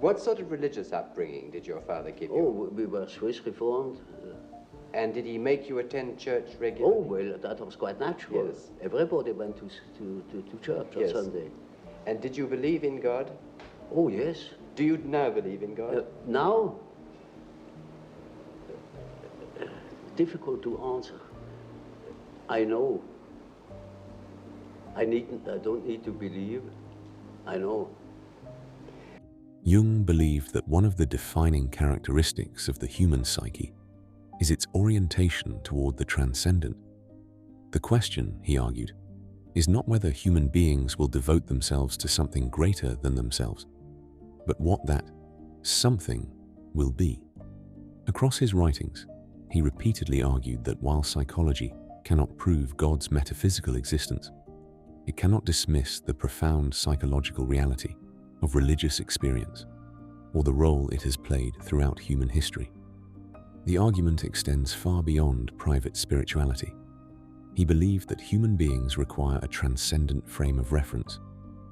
What sort of religious upbringing did your father give you? Oh, we were Swiss Reformed. And did he make you attend church regularly? Oh, well, that was quite natural. Yes. Everybody went to church on Yes. Sunday. And did you believe in God? Oh, yes. Do you now believe in God? Now? Difficult to answer. I know. I don't need to believe. I know. Jung believed that one of the defining characteristics of the human psyche is its orientation toward the transcendent. The question, he argued, is not whether human beings will devote themselves to something greater than themselves, but what that something will be. Across his writings, he repeatedly argued that while psychology cannot prove God's metaphysical existence, it cannot dismiss the profound psychological reality of religious experience or the role it has played throughout human history. The argument extends far beyond private spirituality. He believed that human beings require a transcendent frame of reference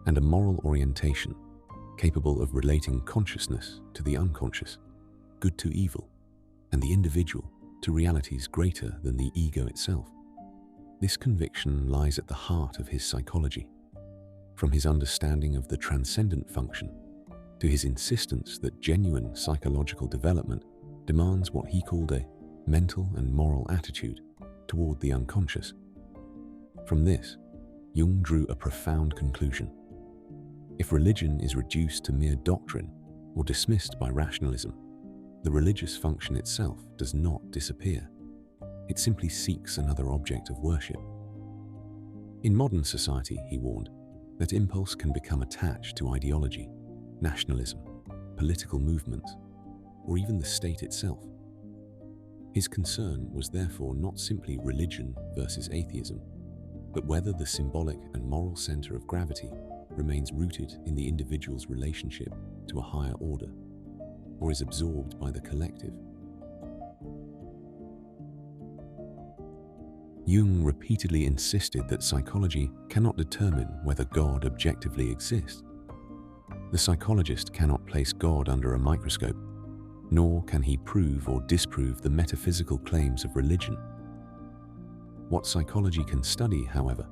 and a moral orientation capable of relating consciousness to the unconscious, good to evil, and the individual to realities greater than the ego itself. This conviction lies at the heart of his psychology, from his understanding of the transcendent function to his insistence that genuine psychological development demands what he called a mental and moral attitude toward the unconscious. From this, Jung drew a profound conclusion. If religion is reduced to mere doctrine or dismissed by rationalism, the religious function itself does not disappear. It simply seeks another object of worship. In modern society, he warned, that impulse can become attached to ideology, nationalism, political movements, or even the state itself. His concern was therefore not simply religion versus atheism, but whether the symbolic and moral center of gravity remains rooted in the individual's relationship to a higher order, or is absorbed by the collective. Jung repeatedly insisted that psychology cannot determine whether God objectively exists. The psychologist cannot place God under a microscope, nor can he prove or disprove the metaphysical claims of religion. What psychology can study, however,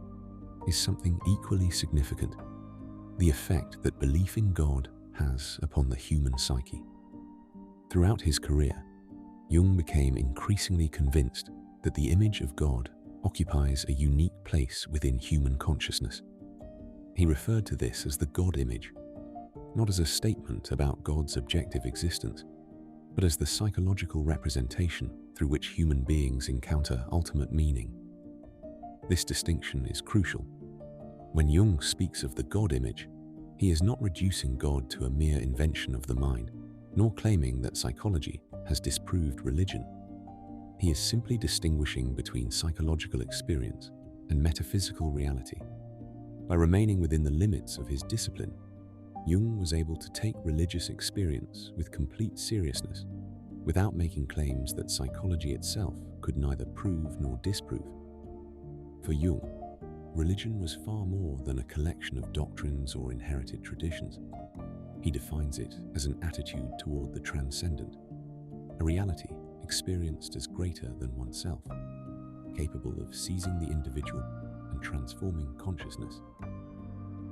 is something equally significant: the effect that belief in God has upon the human psyche. Throughout his career, Jung became increasingly convinced that the image of God occupies a unique place within human consciousness. He referred to this as the God image, not as a statement about God's objective existence, but as the psychological representation through which human beings encounter ultimate meaning. This distinction is crucial. When Jung speaks of the God image, he is not reducing God to a mere invention of the mind, nor claiming that psychology has disproved religion. He is simply distinguishing between psychological experience and metaphysical reality. By remaining within the limits of his discipline, Jung was able to take religious experience with complete seriousness, without making claims that psychology itself could neither prove nor disprove. For Jung, religion was far more than a collection of doctrines or inherited traditions. He defines it as an attitude toward the transcendent, a reality experienced as greater than oneself, capable of seizing the individual and transforming consciousness.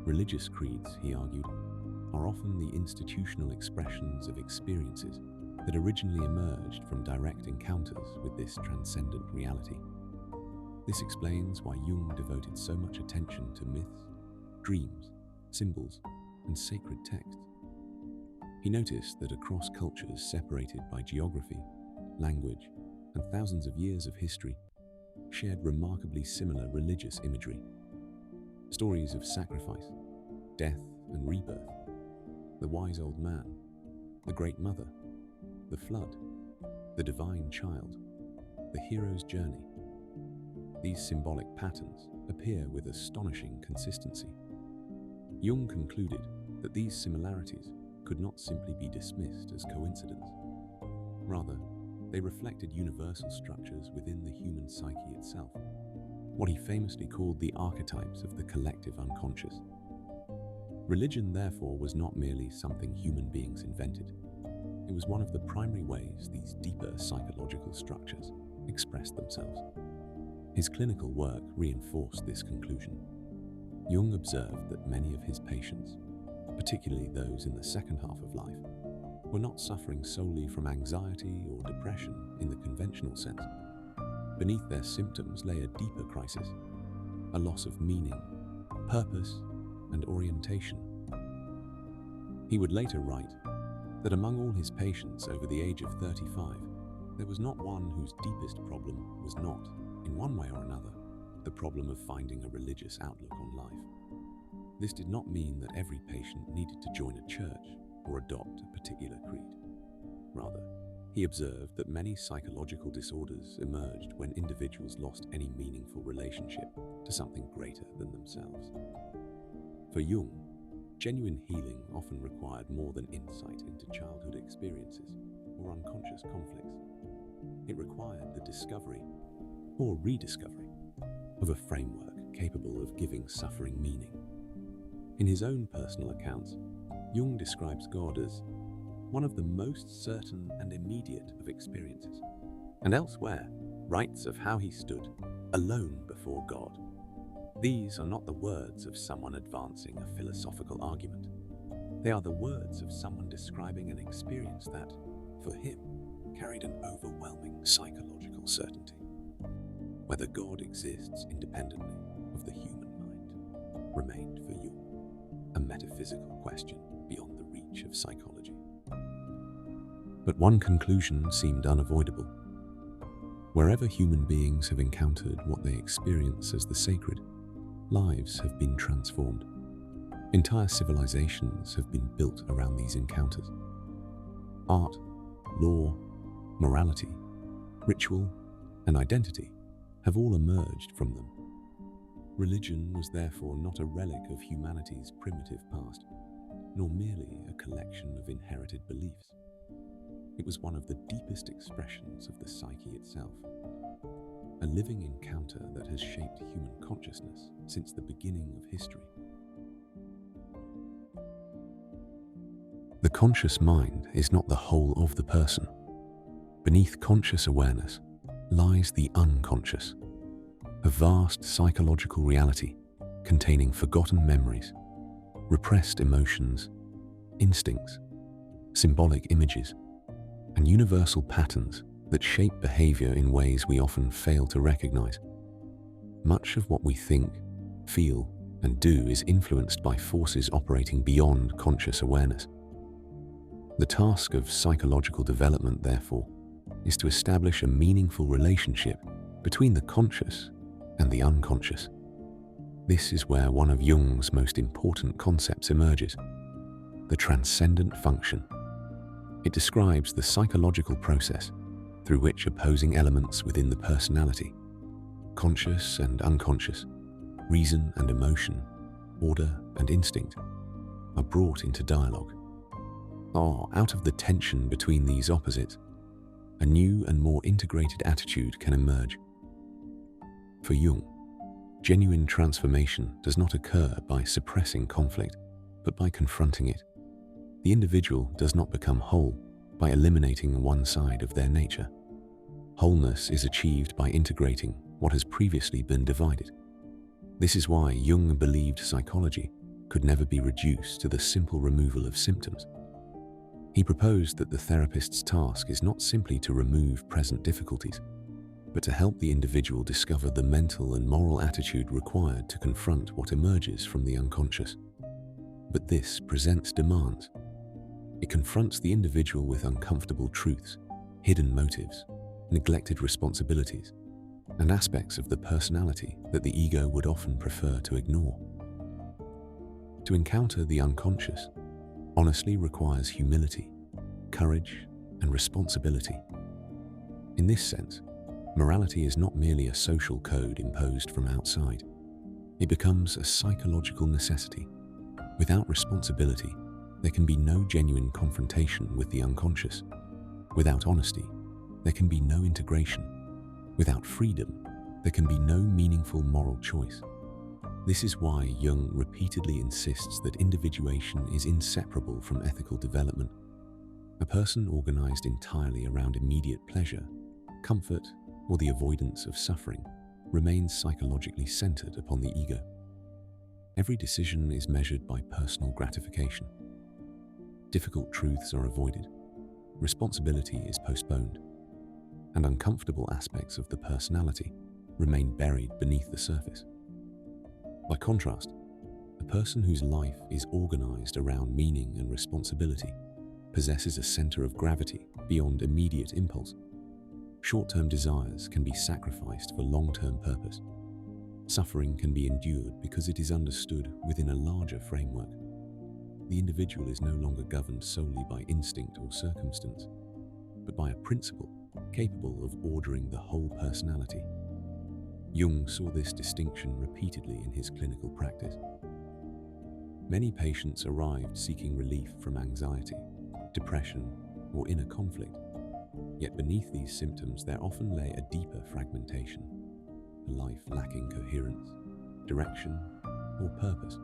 Religious creeds, he argued, are often the institutional expressions of experiences that originally emerged from direct encounters with this transcendent reality. This explains why Jung devoted so much attention to myths, dreams, symbols, and sacred texts. He noticed that across cultures separated by geography, language, and thousands of years of history, shared remarkably similar religious imagery. Stories of sacrifice, death and rebirth, the wise old man, the great mother, the flood, the divine child, the hero's journey. These symbolic patterns appear with astonishing consistency. Jung concluded that these similarities could not simply be dismissed as coincidence. Rather, they reflected universal structures within the human psyche itself, what he famously called the archetypes of the collective unconscious. Religion, therefore, was not merely something human beings invented. was one of the primary ways these deeper psychological structures expressed themselves. His clinical work reinforced this conclusion. Jung observed that many of his patients, particularly those in the second half of life, were not suffering solely from anxiety or depression in the conventional sense. Beneath their symptoms lay a deeper crisis, a loss of meaning, purpose, and orientation. He would later write that among all his patients over the age of 35, there was not one whose deepest problem was not, in one way or another, the problem of finding a religious outlook on life. This did not mean that every patient needed to join a church or adopt a particular creed. Rather, he observed that many psychological disorders emerged when individuals lost any meaningful relationship to something greater than themselves. For Jung, genuine healing often required more than insight into childhood experiences or unconscious conflicts. It required the discovery, or rediscovery, of a framework capable of giving suffering meaning. In his own personal accounts, Jung describes God as one of the most certain and immediate of experiences, and elsewhere writes of how he stood alone before God. These are not the words of someone advancing a philosophical argument. They are the words of someone describing an experience that, for him, carried an overwhelming psychological certainty. Whether God exists independently of the human mind remained for Jung a metaphysical question beyond the reach of psychology. But one conclusion seemed unavoidable. Wherever human beings have encountered what they experience as the sacred, lives have been transformed. Entire civilizations have been built around these encounters. Art, law, morality, ritual, and identity have all emerged from them. Religion was therefore not a relic of humanity's primitive past, nor merely a collection of inherited beliefs. It was one of the deepest expressions of the psyche itself, a living encounter that has shaped human consciousness since the beginning of history. The conscious mind is not the whole of the person. Beneath conscious awareness lies the unconscious, a vast psychological reality containing forgotten memories, repressed emotions, instincts, symbolic images, and universal patterns that shape behavior in ways we often fail to recognize. Much of what we think, feel, and do is influenced by forces operating beyond conscious awareness. The task of psychological development, therefore, is to establish a meaningful relationship between the conscious and the unconscious. This is where one of Jung's most important concepts emerges, the Transcendent Function. It describes the psychological process through which opposing elements within the personality, conscious and unconscious, reason and emotion, order and instinct, are brought into dialogue. Out of the tension between these opposites, a new and more integrated attitude can emerge. For Jung, genuine transformation does not occur by suppressing conflict, but by confronting it. The individual does not become whole by eliminating one side of their nature. Wholeness is achieved by integrating what has previously been divided. This is why Jung believed psychology could never be reduced to the simple removal of symptoms. He proposed that the therapist's task is not simply to remove present difficulties, but to help the individual discover the mental and moral attitude required to confront what emerges from the unconscious. But this presents demands. It confronts the individual with uncomfortable truths, hidden motives, neglected responsibilities, and aspects of the personality that the ego would often prefer to ignore. To encounter the unconscious honestly requires humility, courage, and responsibility. In this sense, morality is not merely a social code imposed from outside. It becomes a psychological necessity. Without responsibility, there can be no genuine confrontation with the unconscious. Without honesty, there can be no integration. Without freedom, there can be no meaningful moral choice. This is why Jung repeatedly insists that individuation is inseparable from ethical development. A person organized entirely around immediate pleasure, comfort, or the avoidance of suffering remains psychologically centered upon the ego. Every decision is measured by personal gratification. Difficult truths are avoided, responsibility is postponed, and uncomfortable aspects of the personality remain buried beneath the surface. By contrast, a person whose life is organized around meaning and responsibility possesses a center of gravity beyond immediate impulse. Short-term desires can be sacrificed for long-term purpose. Suffering can be endured because it is understood within a larger framework. The individual is no longer governed solely by instinct or circumstance, but by a principle capable of ordering the whole personality. Jung saw this distinction repeatedly in his clinical practice. Many patients arrived seeking relief from anxiety, depression, or inner conflict. Yet beneath these symptoms there often lay a deeper fragmentation, a life lacking coherence, direction, or purpose.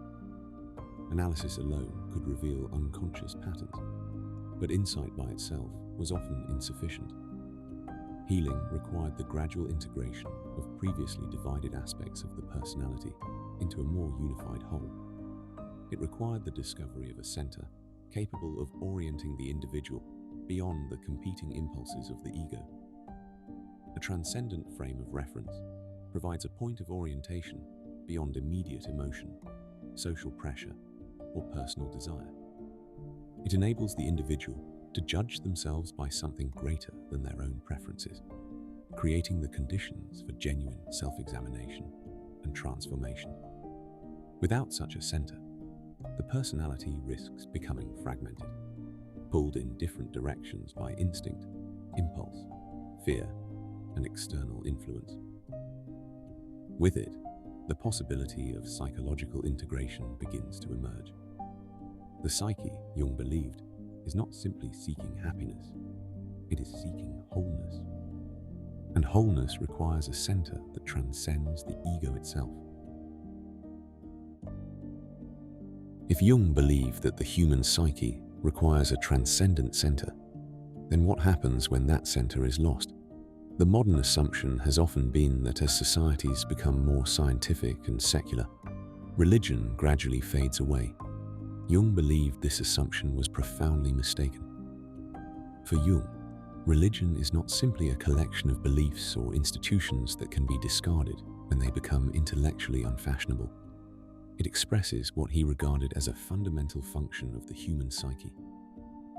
Analysis alone could reveal unconscious patterns, but insight by itself was often insufficient. Healing required the gradual integration of previously divided aspects of the personality into a more unified whole. It required the discovery of a center capable of orienting the individual beyond the competing impulses of the ego. A transcendent frame of reference provides a point of orientation beyond immediate emotion, social pressure, or personal desire. It enables the individual to judge themselves by something greater than their own preferences, creating the conditions for genuine self-examination and transformation. Without such a center, the personality risks becoming fragmented, pulled in different directions by instinct, impulse, fear, and external influence. With it, the possibility of psychological integration begins to emerge. The psyche, Jung believed, is not simply seeking happiness, it is seeking wholeness. And wholeness requires a center that transcends the ego itself. If Jung believed that the human psyche requires a transcendent center, then what happens when that center is lost? The modern assumption has often been that as societies become more scientific and secular, religion gradually fades away. Jung believed this assumption was profoundly mistaken. For Jung, religion is not simply a collection of beliefs or institutions that can be discarded when they become intellectually unfashionable. It expresses what he regarded as a fundamental function of the human psyche,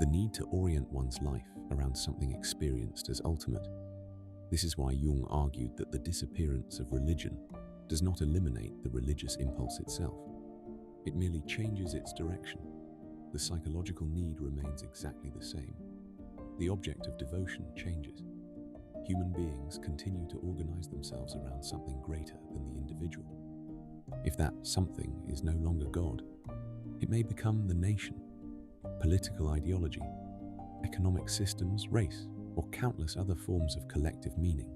the need to orient one's life around something experienced as ultimate. This is why Jung argued that the disappearance of religion does not eliminate the religious impulse itself. It merely changes its direction. The psychological need remains exactly the same. The object of devotion changes. Human beings continue to organize themselves around something greater than the individual. If that something is no longer God, it may become the nation, political ideology, economic systems, race, or countless other forms of collective meaning.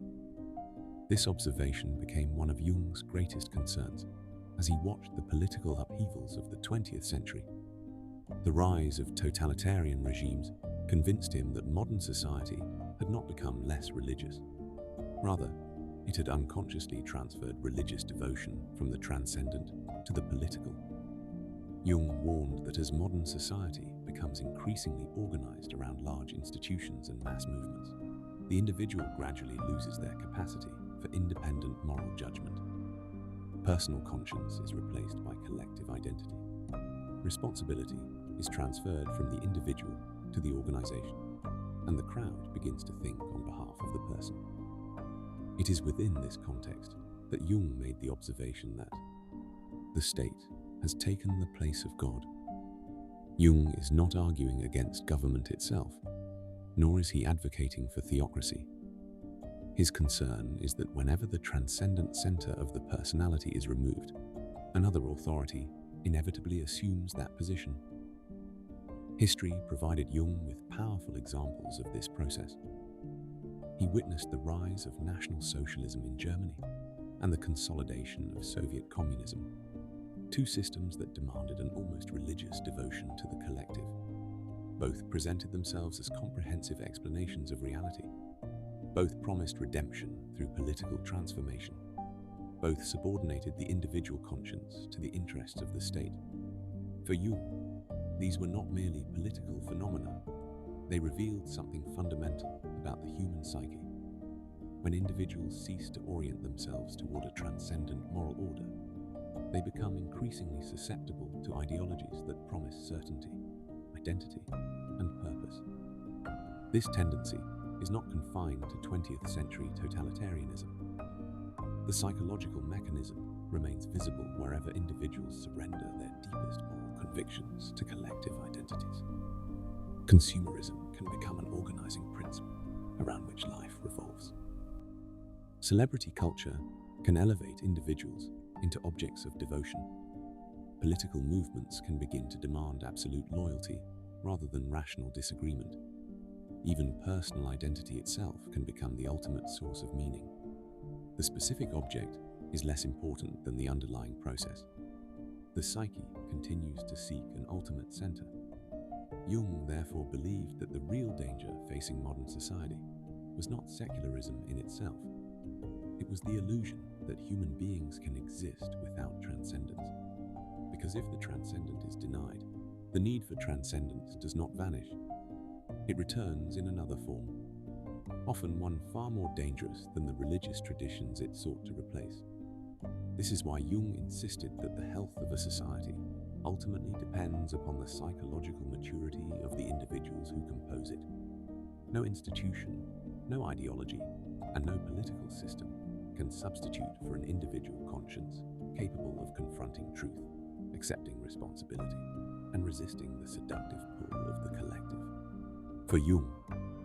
This observation became one of Jung's greatest concerns as he watched the political upheavals of the 20th century. The rise of totalitarian regimes convinced him that modern society had not become less religious. Rather, it had unconsciously transferred religious devotion from the transcendent to the political. Jung warned that as modern society becomes increasingly organized around large institutions and mass movements, the individual gradually loses their capacity for independent moral judgment. Personal conscience is replaced by collective identity. Responsibility is transferred from the individual to the organization, and the crowd begins to think on behalf of the person. It is within this context that Jung made the observation that the state has taken the place of God. Jung is not arguing against government itself, nor is he advocating for theocracy. His concern is that whenever the transcendent center of the personality is removed, another authority inevitably assumes that position. History provided Jung with powerful examples of this process. He witnessed the rise of National Socialism in Germany and the consolidation of Soviet communism, two systems that demanded an almost religious devotion to the collective. Both presented themselves as comprehensive explanations of reality. Both promised redemption through political transformation. Both subordinated the individual conscience to the interests of the state. For Jung, these were not merely political phenomena. They revealed something fundamental about the human psyche. When individuals cease to orient themselves toward a transcendent moral order, they become increasingly susceptible to ideologies that promise certainty, identity, and purpose. This tendency is not confined to 20th century totalitarianism. The psychological mechanism remains visible wherever individuals surrender their deepest moral convictions to collective identities. Consumerism can become an organizing principle around which life revolves. Celebrity culture can elevate individuals into objects of devotion. Political movements can begin to demand absolute loyalty rather than rational disagreement. Even personal identity itself can become the ultimate source of meaning. The specific object is less important than the underlying process. The psyche continues to seek an ultimate center. Jung therefore believed that the real danger facing modern society was not secularism in itself. It was the illusion that human beings can exist without transcendence. Because if the transcendent is denied, the need for transcendence does not vanish. It returns in another form, often one far more dangerous than the religious traditions it sought to replace. This is why Jung insisted that the health of a society ultimately depends upon the psychological maturity of the individuals who compose it. No institution, no ideology, and no political system can substitute for an individual conscience capable of confronting truth, accepting responsibility, and resisting the seductive pull of the collective. For Jung,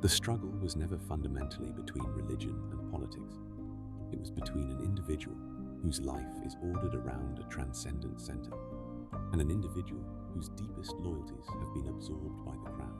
the struggle was never fundamentally between religion and politics. It was between an individual whose life is ordered around a transcendent center and an individual whose deepest loyalties have been absorbed by the crowd.